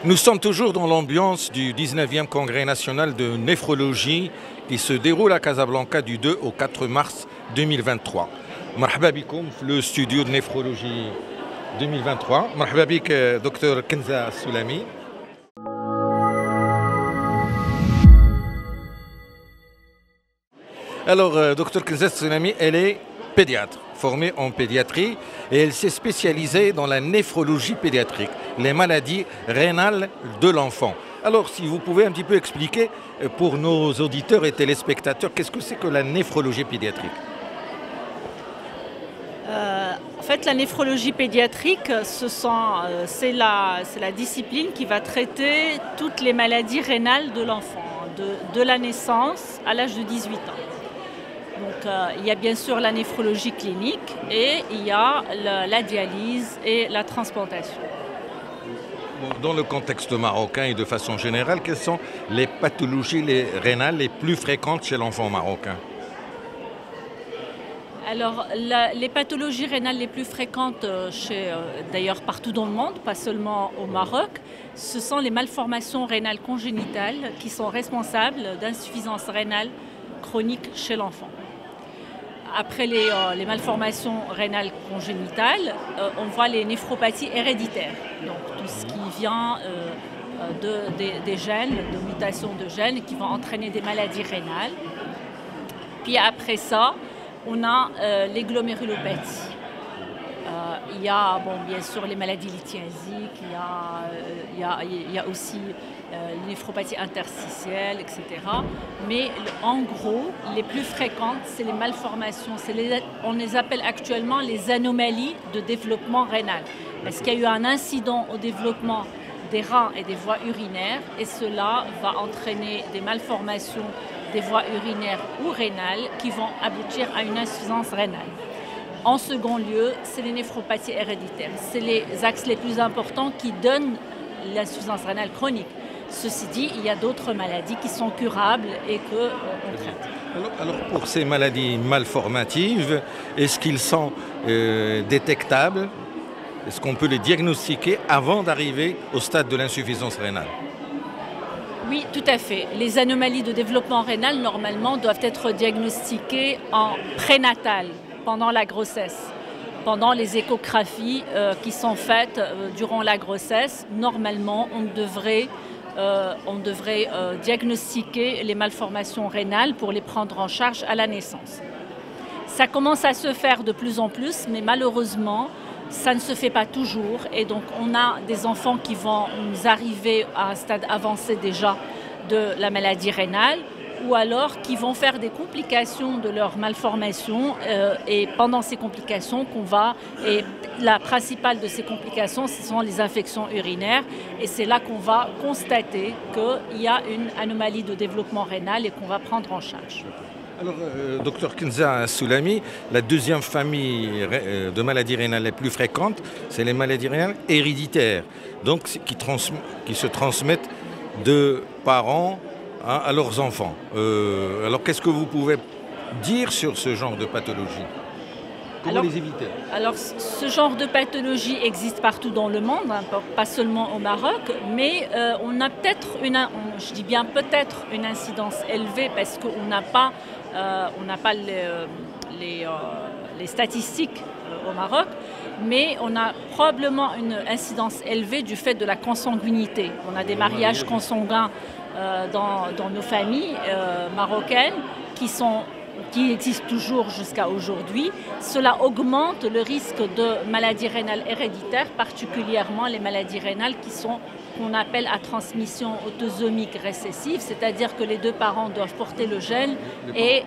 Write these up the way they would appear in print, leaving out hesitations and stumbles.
Nous sommes toujours dans l'ambiance du 19e Congrès national de néphrologie qui se déroule à Casablanca du 2 au 4 mars 2023. Marhaba bikoum, le studio de néphrologie 2023. Marhaba bik, Dr Kenza Soulami. Alors, Dr Kenza Soulami, elle est pédiatre, formée en pédiatrie, et elle s'est spécialisée dans la néphrologie pédiatrique, les maladies rénales de l'enfant. Alors, si vous pouvez un petit peu expliquer pour nos auditeurs et téléspectateurs, qu'est-ce que c'est que la néphrologie pédiatrique? En fait, la néphrologie pédiatrique, c'est la discipline qui va traiter toutes les maladies rénales de l'enfant, de la naissance à l'âge de 18 ans. Donc, il y a bien sûr la néphrologie clinique et il y a la dialyse et la transplantation. Dans le contexte marocain et de façon générale, quelles sont les pathologies rénales les plus fréquentes chez l'enfant marocain? Alors, les pathologies rénales les plus fréquentes, d'ailleurs partout dans le monde, pas seulement au Maroc, ce sont les malformations rénales congénitales qui sont responsables d'insuffisance rénale chronique chez l'enfant. Après les malformations rénales congénitales, on voit les néphropathies héréditaires, donc tout ce qui vient des gènes, de mutations de gènes qui vont entraîner des maladies rénales. Puis après ça, on a les glomérulopathies. Il y a bien sûr les maladies lithiasiques, il y a aussi les néphropathies interstitielles, etc. Mais en gros, les plus fréquentes, c'est les malformations. On les appelle actuellement les anomalies de développement rénal. Parce qu'il y a eu un incident au développement des reins et des voies urinaires et cela va entraîner des malformations des voies urinaires ou rénales qui vont aboutir à une insuffisance rénale. En second lieu, c'est les néphropathies héréditaires. C'est les axes les plus importants qui donnent l'insuffisance rénale chronique. Ceci dit, il y a d'autres maladies qui sont curables et qu'on traite. Alors pour ces maladies malformatives, est-ce qu'ils sont détectables? Est-ce qu'on peut les diagnostiquer avant d'arriver au stade de l'insuffisance rénale? Oui, tout à fait. Les anomalies de développement rénal, normalement, doivent être diagnostiquées en prénatal, pendant la grossesse. Pendant les échographies qui sont faites durant la grossesse, normalement, on devrait diagnostiquer les malformations rénales pour les prendre en charge à la naissance. Ça commence à se faire de plus en plus, mais malheureusement, ça ne se fait pas toujours. Et donc, on a des enfants qui vont nous arriver à un stade avancé déjà de la maladie rénale, ou alors qui vont faire des complications de leur malformation et pendant ces complications et la principale de ces complications, ce sont les infections urinaires et c'est là qu'on va constater qu'il y a une anomalie de développement rénal et qu'on va prendre en charge. Alors, Dr Kenza Soulami, la deuxième famille de maladies rénales les plus fréquentes, c'est les maladies rénales héréditaires, donc qui se transmettent de parents à leurs enfants. Alors, qu'est-ce que vous pouvez dire sur ce genre de pathologie? Comment les éviter? Alors, ce genre de pathologie existe partout dans le monde, hein, pas seulement au Maroc, mais on a peut-être je dis bien peut-être une incidence élevée parce qu'on n'a pas, les statistiques au Maroc, mais on a probablement une incidence élevée du fait de la consanguinité. On a des mariages consanguins dans nos familles marocaines qui existent toujours jusqu'à aujourd'hui. Cela augmente le risque de maladies rénales héréditaires, particulièrement les maladies rénales qu'on appelle à transmission autosomique récessive, c'est-à-dire que les deux parents doivent porter le gène et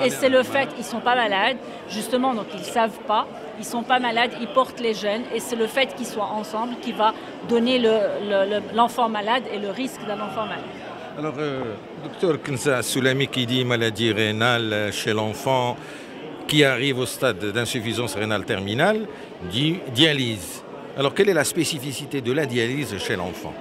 c'est le fait qu'ils ne sont pas malades, justement, donc ils ne savent pas, ils ne sont pas malades, ils portent les gènes et c'est le fait qu'ils soient ensemble qui va donner l'enfant malade et le risque d'un enfant malade. Alors, docteur Kenza Soulami, qui dit maladie rénale chez l'enfant qui arrive au stade d'insuffisance rénale terminale, dit dialyse. Alors, quelle est la spécificité de la dialyse chez l'enfant?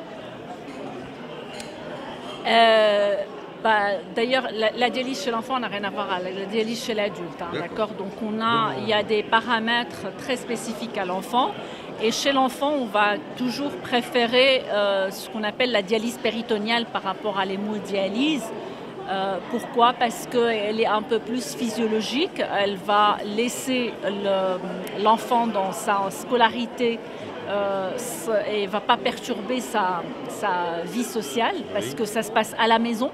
D'ailleurs, la dialyse chez l'enfant n'a rien à voir avec la dialyse chez l'adulte. Hein, d'accord. Donc, il y a des paramètres très spécifiques à l'enfant Et chez l'enfant, on va toujours préférer ce qu'on appelle la dialyse péritoniale par rapport à l'hémodialyse. Pourquoi? Parce qu'elle est un peu plus physiologique, elle va laisser l'enfant dans sa scolarité et ne va pas perturber sa vie sociale parce que ça se passe à la maison.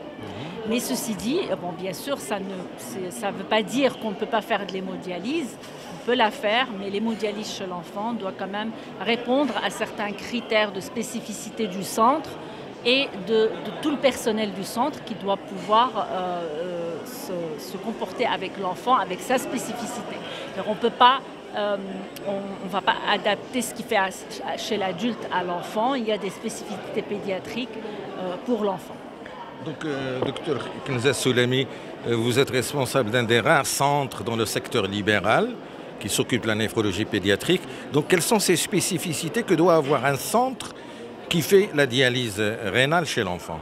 Mais ceci dit, bon, bien sûr, ça ne veut pas dire qu'on ne peut pas faire de l'hémodialyse. On peut la faire, mais l'hémodialyse chez l'enfant doit quand même répondre à certains critères de spécificité du centre et de tout le personnel du centre qui doit pouvoir se comporter avec l'enfant, avec sa spécificité. Alors, on peut pas, on ne va pas adapter ce qui fait chez l'adulte à l'enfant. Il y a des spécificités pédiatriques pour l'enfant. Donc, docteur Kinza Soulami, vous êtes responsable d'un des rares centres dans le secteur libéral qui s'occupe de la néphrologie pédiatrique. Donc, quelles sont ces spécificités que doit avoir un centre qui fait la dialyse rénale chez l'enfant?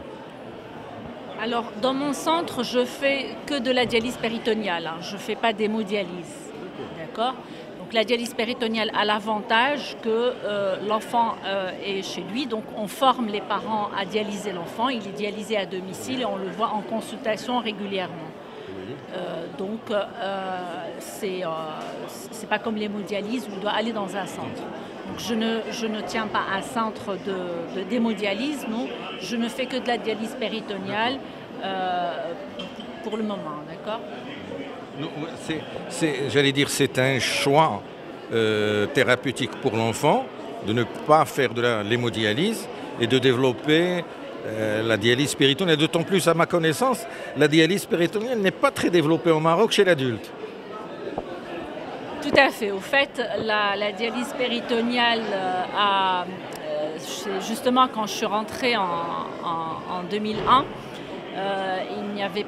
Alors, dans mon centre, je fais que de la dialyse péritoniale. Je ne fais pas d'hémodialyse. D'accord? Donc, la dialyse péritoniale a l'avantage que l'enfant est chez lui. Donc, on forme les parents à dialyser l'enfant. Il est dialysé à domicile et on le voit en consultation régulièrement. Donc, c'est pas comme l'hémodialyse où il doit aller dans un centre. Donc, je ne tiens pas un centre d'hémodialyse, non. Je ne fais que de la dialyse péritoniale pour le moment, d'accord? J'allais dire, c'est un choix thérapeutique pour l'enfant de ne pas faire de l'hémodialyse et de développer la dialyse péritoniale. D'autant plus, à ma connaissance, la dialyse péritoniale n'est pas très développée au Maroc chez l'adulte. Tout à fait. Au fait, la dialyse péritoniale justement quand je suis rentrée en 2001, il n'y avait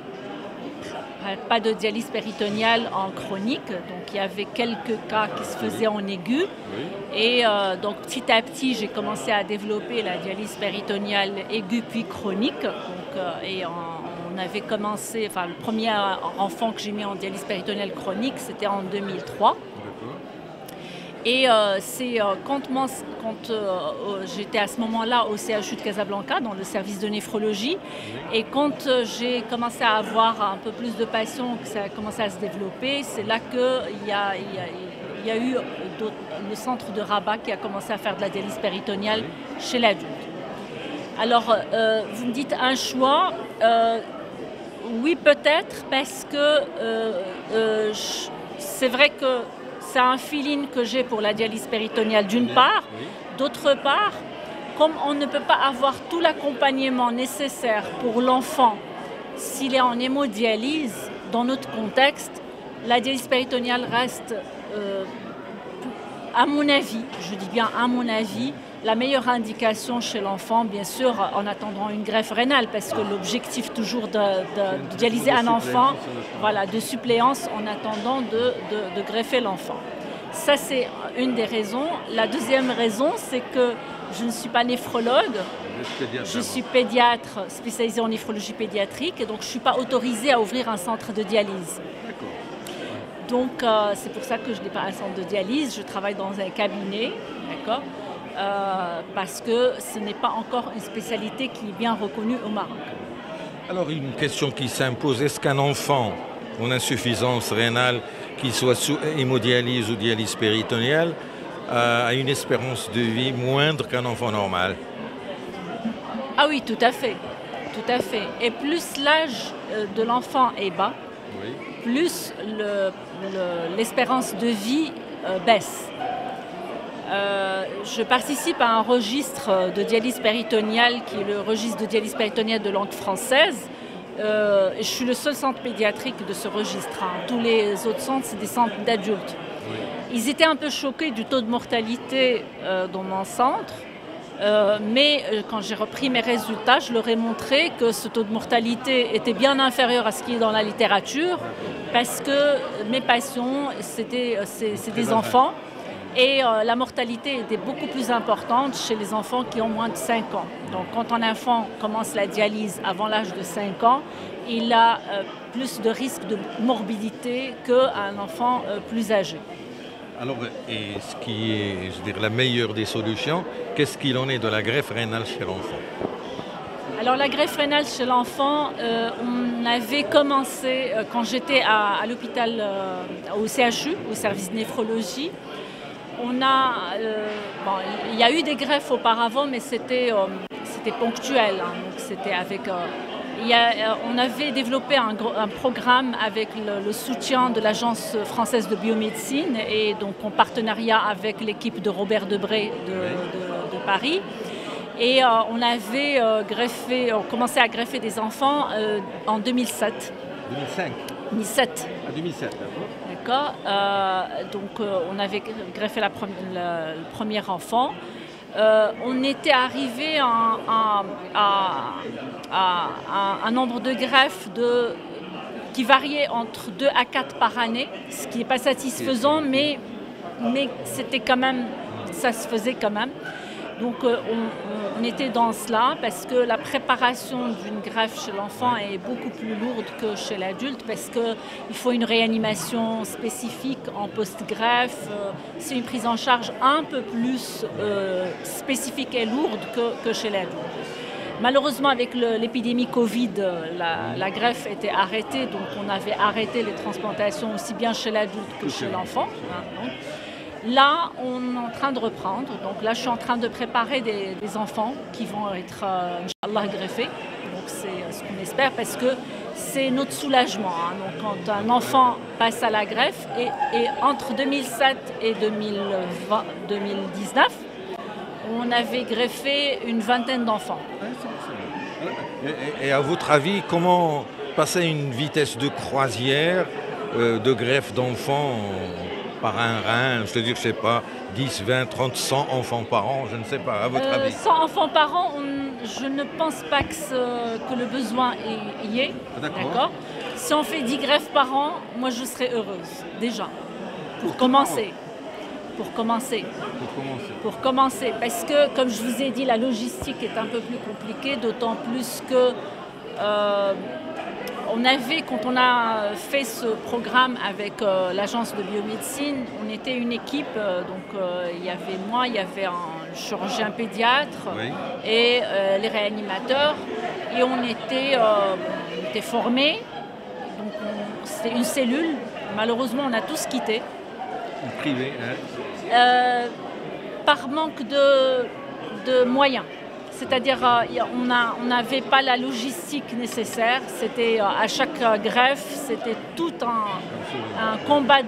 pas de dialyse péritoniale en chronique, donc il y avait quelques cas qui se faisaient en aigu. Et donc petit à petit, j'ai commencé à développer la dialyse péritoniale aiguë puis chronique. Donc, on avait commencé, enfin le premier enfant que j'ai mis en dialyse péritoniale chronique, c'était en 2003. Et c'est quand j'étais à ce moment-là au CHU de Casablanca, dans le service de néphrologie, et quand j'ai commencé à avoir un peu plus de patients, que ça a commencé à se développer, c'est là qu'il y a eu le centre de Rabat qui a commencé à faire de la dialyse péritoniale chez l'adulte. Alors, vous me dites un choix, oui peut-être, parce que c'est vrai que c'est un feeling que j'ai pour la dialyse péritoniale d'une part. D'autre part, comme on ne peut pas avoir tout l'accompagnement nécessaire pour l'enfant s'il est en hémodialyse, dans notre contexte, la dialyse péritoniale reste, à mon avis, je dis bien à mon avis, la meilleure indication chez l'enfant, bien sûr, en attendant une greffe rénale, parce que l'objectif toujours de dialyser un enfant, voilà, de suppléance en attendant de greffer l'enfant. Ça, c'est une des raisons. La deuxième raison, c'est que je ne suis pas néphrologue, je suis pédiatre spécialisée en néphrologie pédiatrique, et donc je ne suis pas autorisée à ouvrir un centre de dialyse. Donc, c'est pour ça que je n'ai pas un centre de dialyse, je travaille dans un cabinet, d'accord, parce que ce n'est pas encore une spécialité qui est bien reconnue au Maroc. Alors, une question qui s'impose, est-ce qu'un enfant en insuffisance rénale, qu'il soit sous hémodialyse ou dialyse péritoniale, a une espérance de vie moindre qu'un enfant normal? Ah oui, tout à fait. Tout à fait. Et plus l'âge de l'enfant est bas, plus l'espérance de vie baisse. Je participe à un registre de dialyse péritoniale qui est le registre de dialyse péritoniale de langue française. Je suis le seul centre pédiatrique de ce registre. Tous les autres centres, c'est des centres d'adultes. Ils étaient un peu choqués du taux de mortalité dans mon centre, mais quand j'ai repris mes résultats, je leur ai montré que ce taux de mortalité était bien inférieur à ce qui est dans la littérature, parce que mes patients, c'est des enfants, et la mortalité était beaucoup plus importante chez les enfants qui ont moins de 5 ans. Donc quand un enfant commence la dialyse avant l'âge de 5 ans, il a plus de risque de morbidité qu'un enfant plus âgé. Alors, et ce qui est, je veux dire, la meilleure des solutions, qu'est-ce qu'il en est de la greffe rénale chez l'enfant? Alors la greffe rénale chez l'enfant, on avait commencé quand j'étais à l'hôpital, au CHU, au service de néphrologie. Bon, il y a eu des greffes auparavant, mais c'était ponctuel. Hein, donc c'était avec. On avait développé un programme avec le soutien de l'Agence française de biomédecine et donc en partenariat avec l'équipe de Robert Debré de Paris. Et on avait commencé à greffer des enfants en 2007. 2005. 2007. À 2007, d'accord. Donc on avait greffé le premier enfant. On était arrivé à un nombre de greffes qui variait entre 2 à 4 par année, ce qui n'est pas satisfaisant, mais c'était quand même, ça se faisait quand même. Donc on était dans cela parce que la préparation d'une greffe chez l'enfant est beaucoup plus lourde que chez l'adulte parce qu'il faut une réanimation spécifique en post-greffe. C'est une prise en charge un peu plus spécifique et lourde que chez l'adulte. Malheureusement, avec l'épidémie Covid, la greffe était arrêtée, donc on avait arrêté les transplantations aussi bien chez l'adulte que chez l'enfant. Hein, là, on est en train de reprendre. Donc là, je suis en train de préparer des enfants qui vont être, Inch'Allah, greffés. Donc c'est ce qu'on espère parce que c'est notre soulagement. Hein. Donc quand un enfant passe à la greffe, et entre 2007 et 2019, on avait greffé une vingtaine d'enfants. Et à votre avis, comment passer une vitesse de croisière de greffe d'enfants par un rein, je sais pas, 10, 20, 30, 100 enfants par an, je ne sais pas, à votre avis? 100 enfants par an, je ne pense pas que le besoin y est. D'accord. Si on fait 10 greffes par an, moi je serais heureuse, déjà, pour commencer. Pour commencer, parce que, comme je vous ai dit, la logistique est un peu plus compliquée, d'autant plus que quand on a fait ce programme avec l'agence de biomédecine, on était une équipe, donc il y avait moi, il y avait un chirurgien pédiatre et les réanimateurs, et on était formés, donc c'était une cellule. Malheureusement, on a tous quitté. Privé, par manque de moyens. C'est-à-dire on n'avait pas la logistique nécessaire. C'était à chaque greffe, c'était tout un combat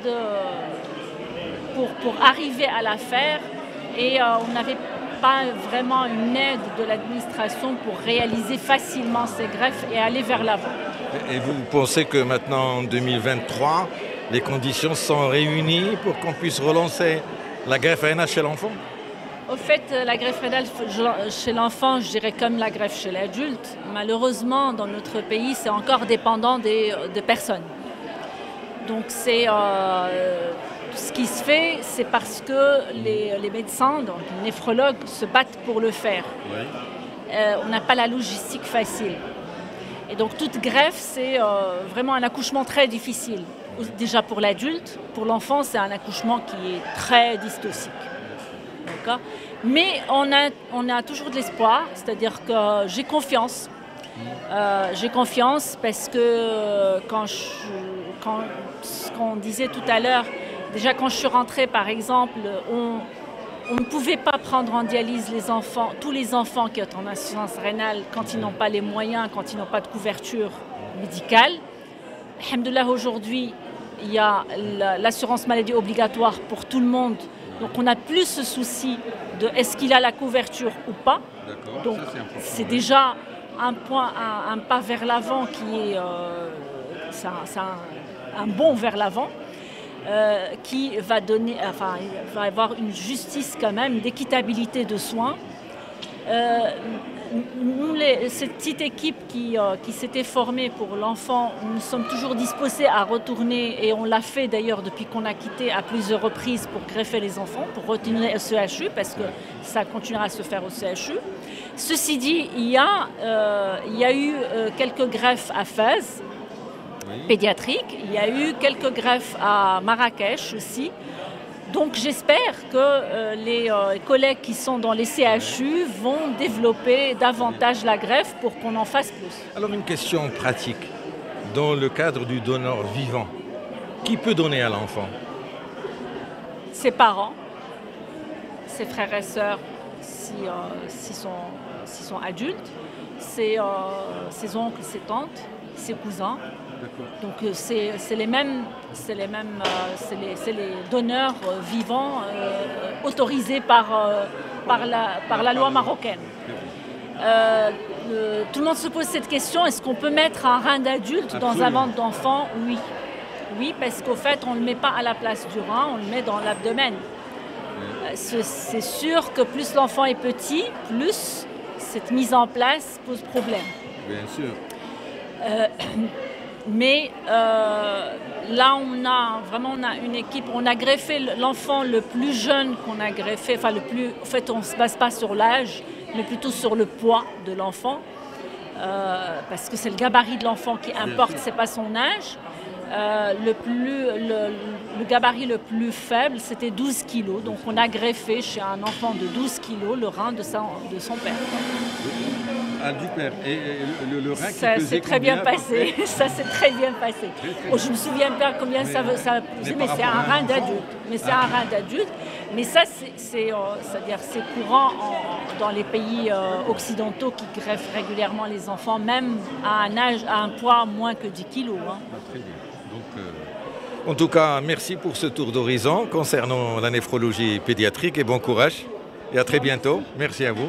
pour arriver à la faire. Et on n'avait pas vraiment une aide de l'administration pour réaliser facilement ces greffes et aller vers l'avant. Et vous pensez que maintenant, en 2023, les conditions sont réunies pour qu'on puisse relancer la greffe rénale chez l'enfant? Au fait, la greffe rénale chez l'enfant, je dirais comme la greffe chez l'adulte, malheureusement, dans notre pays, c'est encore dépendant des personnes. Donc, ce qui se fait, c'est parce que les médecins, donc les néphrologues, se battent pour le faire. On n'a pas la logistique facile. Et donc, toute greffe, c'est vraiment un accouchement très difficile. Déjà pour l'adulte, pour l'enfant, c'est un accouchement qui est très dystocique. D'accord. Mais on a toujours de l'espoir, c'est-à-dire que j'ai confiance. J'ai confiance parce que ce qu'on disait tout à l'heure, déjà quand je suis rentrée par exemple, on ne pouvait pas prendre en dialyse tous les enfants qui ont en insuffisance rénale quand ils n'ont pas les moyens, quand ils n'ont pas de couverture médicale. Alhamdoulilah, aujourd'hui, il y a l'assurance maladie obligatoire pour tout le monde. Donc on n'a plus ce souci de est-ce qu'il a la couverture ou pas. Donc c'est déjà un pas vers l'avant qui est un bond vers l'avant qui va il va avoir une justice quand même d'équitabilité de soins. Cette petite équipe qui s'était formée pour l'enfant, nous sommes toujours disposés à retourner, et on l'a fait d'ailleurs depuis qu'on a quitté à plusieurs reprises pour greffer les enfants, pour retourner au CHU, parce que ça continuera à se faire au CHU. Ceci dit, il y a eu quelques greffes à Fès, pédiatriques, il y a eu quelques greffes à Marrakech aussi. Donc j'espère que les collègues qui sont dans les CHU vont développer davantage la greffe pour qu'on en fasse plus. Alors une question pratique. Dans le cadre du donneur vivant, qui peut donner à l'enfant? Ses parents, ses frères et sœurs s'ils sont adultes, ses oncles, ses tantes, ses cousins. Donc c'est les donneurs vivants autorisés par la loi marocaine. Tout le monde se pose cette question, est-ce qu'on peut mettre un rein d'adulte dans un ventre d'enfant? Oui. Oui, parce qu'au fait, on ne le met pas à la place du rein, on le met dans l'abdomen. C'est sûr que plus l'enfant est petit, plus cette mise en place pose problème. Bien sûr. Mais là, on a une équipe, on a greffé l'enfant le plus jeune qu'on a greffé, en fait, on ne se base pas sur l'âge, mais plutôt sur le poids de l'enfant, parce que c'est le gabarit de l'enfant qui importe, c'est pas son âge. Le gabarit le plus faible, c'était 12 kilos. Donc on a greffé chez un enfant de 12 kilos le rein de son père. Ah, du père. Et le rein qui ça pesait s'est très bien passé. Ça s'est très bien passé. Très Bon, je me souviens pas combien ça pesait, mais c'est un rein d'adulte. Mais ça, c'est-à-dire c'est courant dans les pays occidentaux qui greffent régulièrement les enfants, même à un poids moins que 10 kilos. Hein. Très bien. Donc, en tout cas, merci pour ce tour d'horizon concernant la néphrologie pédiatrique et bon courage. Et à très bientôt. Merci à vous.